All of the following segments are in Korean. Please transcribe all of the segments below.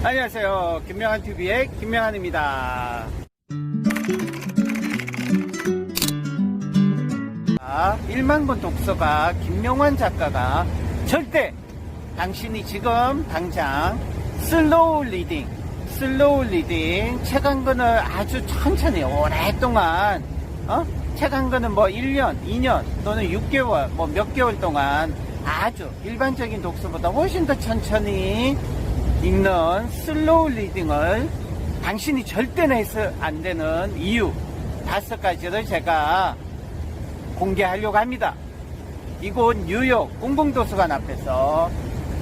안녕하세요. 김명한TV의 김명한입니다. 1만권 독서가 김명한 작가가 절대 당신이 지금 당장 슬로우 리딩 책 한 권을 아주 천천히 오랫동안 책 한 권은 뭐 1년, 2년 또는 6개월 뭐 몇 개월 동안 아주 일반적인 독서보다 훨씬 더 천천히 읽는 슬로우 리딩을 당신이 절대 내서 안 되는 이유 5가지를 제가 공개하려고 합니다. 이곳 뉴욕 공공도서관 앞에서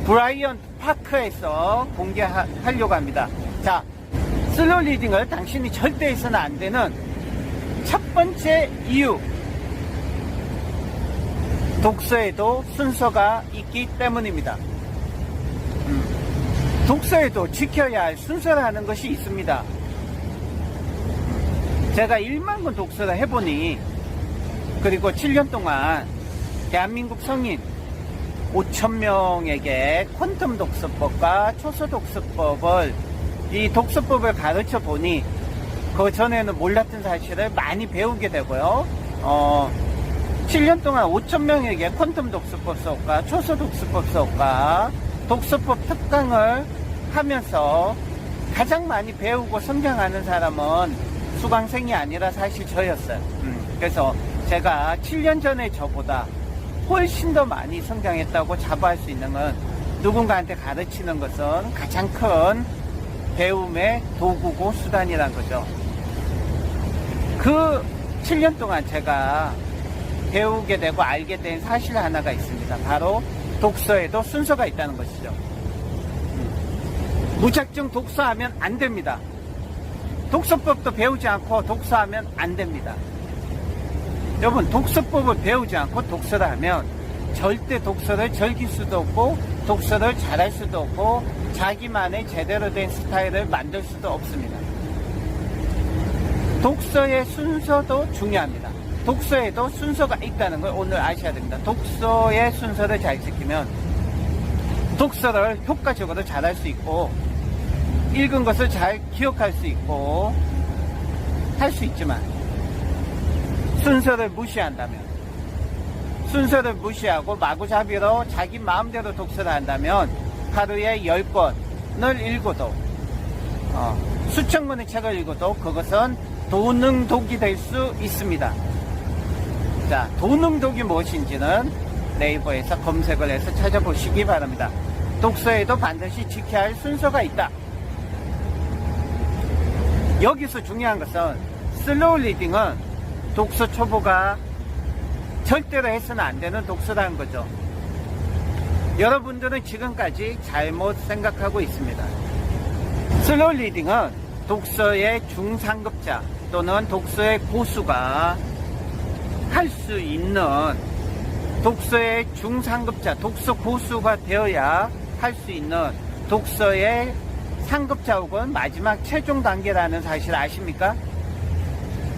브라이언트 파크에서 공개하려고 합니다. 자, 슬로우 리딩을 당신이 절대 해서는 안 되는 첫 번째 이유, 독서에도 순서가 있기 때문입니다. 독서에도 지켜야 할 순서라는 것이 있습니다. 제가 1만권 독서를 해보니, 그리고 7년 동안 대한민국 성인 5,000명에게 퀀텀 독서법과 초서 독서법을 이 독서법을 가르쳐 보니 그 전에는 몰랐던 사실을 많이 배우게 되고요. 7년 동안 5,000명에게 퀀텀 독서법 수업과 초서 독서법 수업과 독서법 특강을 하면서 가장 많이 배우고 성장하는 사람은 수강생이 아니라 사실 저였어요. 그래서 제가 7년 전에 저보다 훨씬 더 많이 성장했다고 자부할 수 있는 건, 누군가한테 가르치는 것은 가장 큰 배움의 도구고 수단이란 거죠. 그 7년 동안 제가 배우게 되고 알게 된 사실 하나가 있습니다. 바로 독서에도 순서가 있다는 것이죠. 무작정 독서하면 안 됩니다. 독서법도 배우지 않고 독서하면 안 됩니다. 여러분, 독서법을 배우지 않고 독서를 하면 절대 독서를 즐길 수도 없고 독서를 잘할 수도 없고 자기만의 제대로 된 스타일을 만들 수도 없습니다. 독서의 순서도 중요합니다. 독서에도 순서가 있다는 걸 오늘 아셔야 됩니다. 독서의 순서를 잘 지키면 독서를 효과적으로 잘할 수 있고 읽은 것을 잘 기억할 수 있고 할 수 있지만, 순서를 무시한다면, 순서를 무시하고 마구잡이로 자기 마음대로 독서를 한다면 하루에 10권을 읽어도 수천 권의 책을 읽어도 그것은 도능독이 될 수 있습니다. 자, 도능독이 무엇인지는 네이버에서 검색을 해서 찾아보시기 바랍니다. 독서에도 반드시 지켜야 할 순서가 있다. 여기서 중요한 것은 슬로우 리딩은 독서 초보가 절대로 해서는 안 되는 독서라는 거죠. 여러분들은 지금까지 잘못 생각하고 있습니다. 슬로우 리딩은 독서의 중상급자 또는 독서의 고수가 할 수 있는, 독서의 중상급자, 독서 고수가 되어야 할 수 있는 독서의 상급자 혹은 마지막 최종 단계라는 사실 아십니까?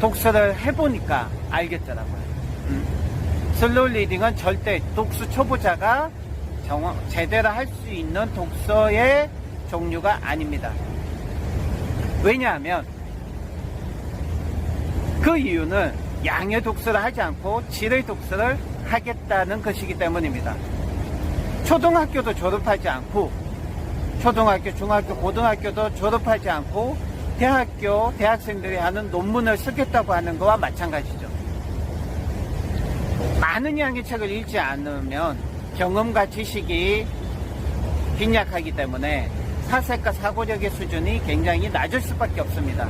독서를 해보니까 알겠더라고요. 슬로우 리딩은 절대 독서 초보자가 제대로 할 수 있는 독서의 종류가 아닙니다. 왜냐하면 그 이유는 양의 독서를 하지 않고 질의 독서를 하겠다는 것이기 때문입니다. 초등학교도 졸업하지 않고, 초등학교, 중학교, 고등학교도 졸업하지 않고 대학생들이 하는 논문을 쓰겠다고 하는 것과 마찬가지죠. 많은 양의 책을 읽지 않으면 경험과 지식이 빈약하기 때문에 사색과 사고력의 수준이 굉장히 낮을 수밖에 없습니다.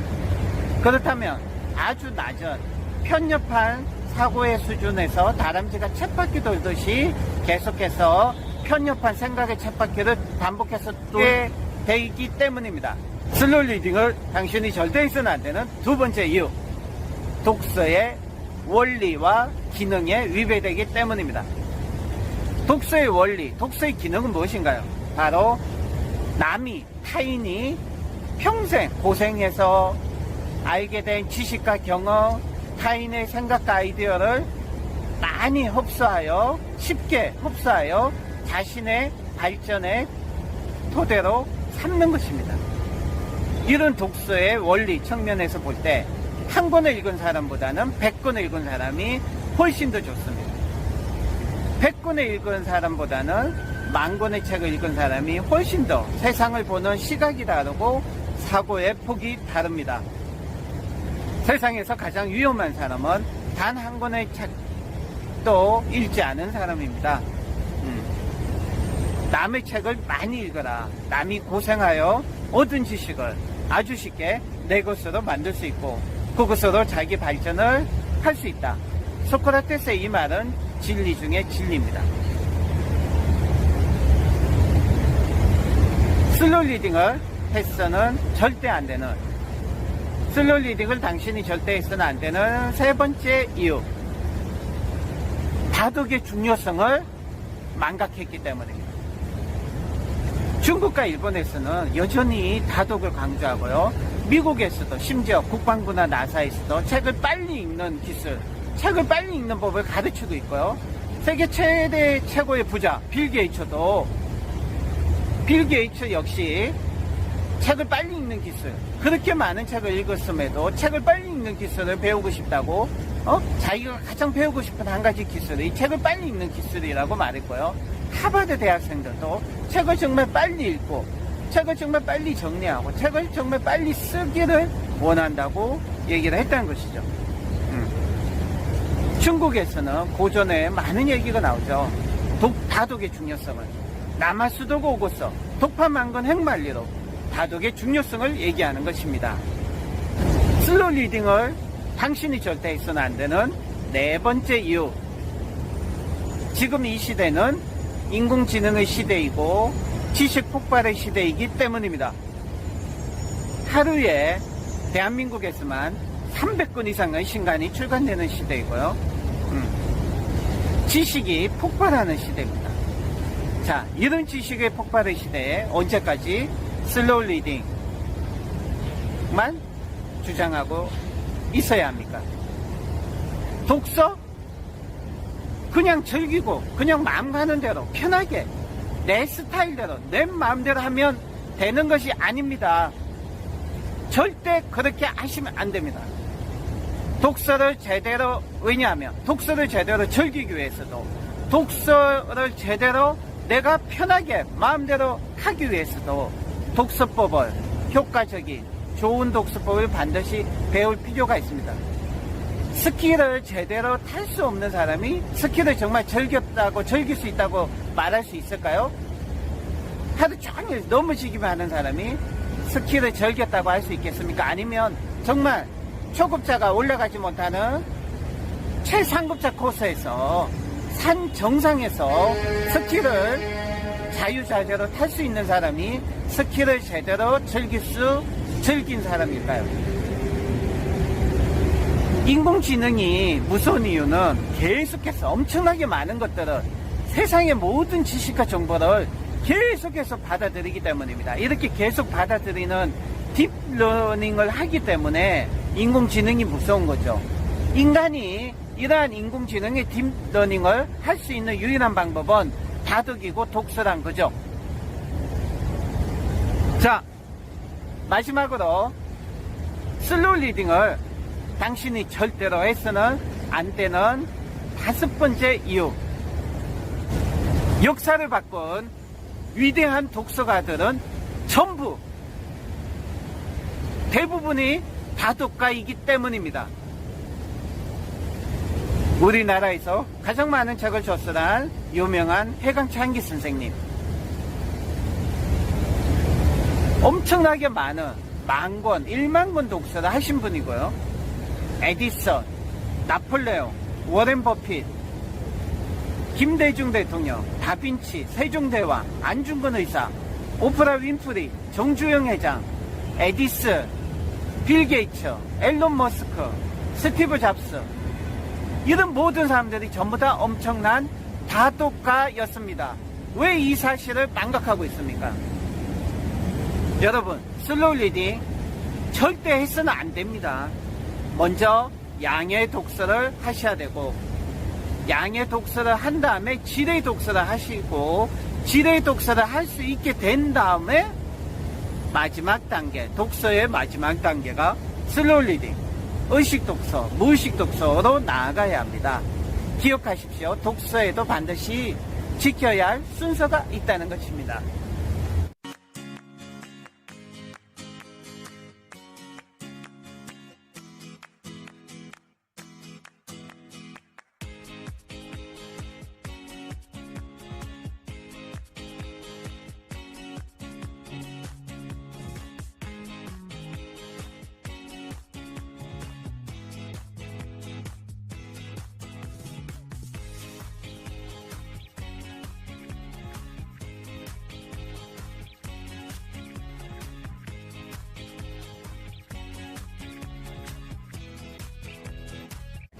그렇다면 아주 낮은 편협한 사고의 수준에서 다람쥐가 쳇바퀴 돌듯이 계속해서 편협한 생각의 쳇바퀴를 반복해서 돌게 되기 때문입니다. 슬로우 리딩을 당신이 절대 해서는 안 되는 두 번째 이유, 독서의 원리와 기능에 위배되기 때문입니다. 독서의 원리, 독서의 기능은 무엇인가요? 바로 타인이 평생 고생해서 알게 된 지식과 경험, 타인의 생각과 아이디어를 많이 쉽게 흡수하여 자신의 발전의 토대로 삼는 것입니다. 이런 독서의 원리 측면에서 볼 때 한 권을 읽은 사람보다는 100권을 읽은 사람이 훨씬 더 좋습니다. 100권을 읽은 사람보다는 10,000권의 책을 읽은 사람이 훨씬 더 세상을 보는 시각이 다르고 사고의 폭이 다릅니다. 세상에서 가장 위험한 사람은 단 한 권의 책도 읽지 않은 사람입니다. 남의 책을 많이 읽어라. 남이 고생하여 얻은 지식을 아주 쉽게 내 것으로 만들 수 있고 그것으로 자기 발전을 할 수 있다. 소크라테스의 이 말은 진리 중에 진리입니다. 슬로우 리딩을 해서는 절대 안 되는, 슬로우 리딩을 당신이 절대 해서는 안 되는 세 번째 이유, 다독의 중요성을 망각했기 때문입니다. 중국과 일본에서는 여전히 다독을 강조하고요. 미국에서도 심지어 국방부나 나사에서도 책을 빨리 읽는 기술, 책을 빨리 읽는 법을 가르치고 있고요. 세계 최대 최고의 부자 빌 게이츠도, 빌 게이츠 역시 책을 빨리 읽는 기술, 그렇게 많은 책을 읽었음에도 책을 빨리 읽는 기술을 배우고 싶다고 자기가 가장 배우고 싶은 한 가지 기술이 책을 빨리 읽는 기술이라고 말했고요. 하버드 대학생들도 책을 정말 빨리 읽고 책을 정말 빨리 정리하고 책을 정말 빨리 쓰기를 원한다고 얘기를 했다는 것이죠. 중국에서는 고전에 많은 얘기가 나오죠. 다독의 중요성을, 남하수도고 오고서 독파만건 핵만리로 다독의 중요성을 얘기하는 것입니다. 슬로우 리딩을 당신이 절대 해서는 안 되는 네 번째 이유, 지금 이 시대는 인공지능의 시대이고 지식 폭발의 시대이기 때문입니다. 하루에 대한민국에서만 300건 이상의 신간이 출간되는 시대이고요. 지식이 폭발하는 시대입니다. 자, 이런 지식의 폭발의 시대에 언제까지 슬로우 리딩만 주장하고 있어야 합니까? 독서? 그냥 즐기고 그냥 마음 가는 대로 편하게 내 스타일대로 내 마음대로 하면 되는 것이 아닙니다. 절대 그렇게 하시면 안 됩니다. 독서를 제대로, 왜냐하면 독서를 제대로 즐기기 위해서도, 독서를 제대로 내가 편하게 마음대로 하기 위해서도 독서법을, 효과적인 좋은 독서법을 반드시 배울 필요가 있습니다. 스키를 제대로 탈 수 없는 사람이 스키를 정말 즐겼다고, 즐길 수 있다고 말할 수 있을까요? 하루 종일 넘어지기만 하는 사람이 스키를 즐겼다고 할 수 있겠습니까? 아니면 정말 초급자가 올라가지 못하는 최상급자 코스에서 산 정상에서 스키를 자유자재로 탈 수 있는 사람이 스키를 제대로 즐긴 사람일까요? 인공지능이 무서운 이유는 계속해서 엄청나게 많은 것들을, 세상의 모든 지식과 정보를 계속해서 받아들이기 때문입니다. 이렇게 계속 받아들이는 딥러닝을 하기 때문에 인공지능이 무서운 거죠. 인간이 이러한 인공지능의 딥러닝을 할 수 있는 유일한 방법은 다독이고 독서란 거죠. 자, 마지막으로 슬로우 리딩을 당신이 절대로 해서는 안 되는 다섯 번째 이유, 역사를 바꾼 위대한 독서가들은 전부 대부분이 다독가이기 때문입니다. 우리나라에서 가장 많은 책을 저술한 유명한 해강찬기 선생님, 엄청나게 많은 10,000권, 10,000권 독서를 하신 분이고요. 에디슨, 나폴레옹, 워렌 버핏, 김대중 대통령, 다빈치, 세종대왕, 안중근 의사, 오프라 윈프리, 정주영 회장, 에디슨, 빌 게이츠, 앨런 머스크, 스티브 잡스, 이런 모든 사람들이 전부 다 엄청난 다독가였습니다. 왜 이 사실을 망각하고 있습니까? 여러분, 슬로우 리딩 절대 해서는 안 됩니다. 먼저 양의 독서를 하셔야 되고, 양의 독서를 한 다음에 질의 독서를 하시고, 질의 독서를 할 수 있게 된 다음에 마지막 단계, 독서의 마지막 단계가 슬로우 리딩, 의식 독서, 무의식 독서로 나아가야 합니다. 기억하십시오. 독서에도 반드시 지켜야 할 순서가 있다는 것입니다.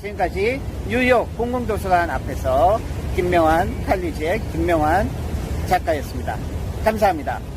지금까지 뉴욕 공공도서관 앞에서 김명환 칼리지의 김명환 작가였습니다. 감사합니다.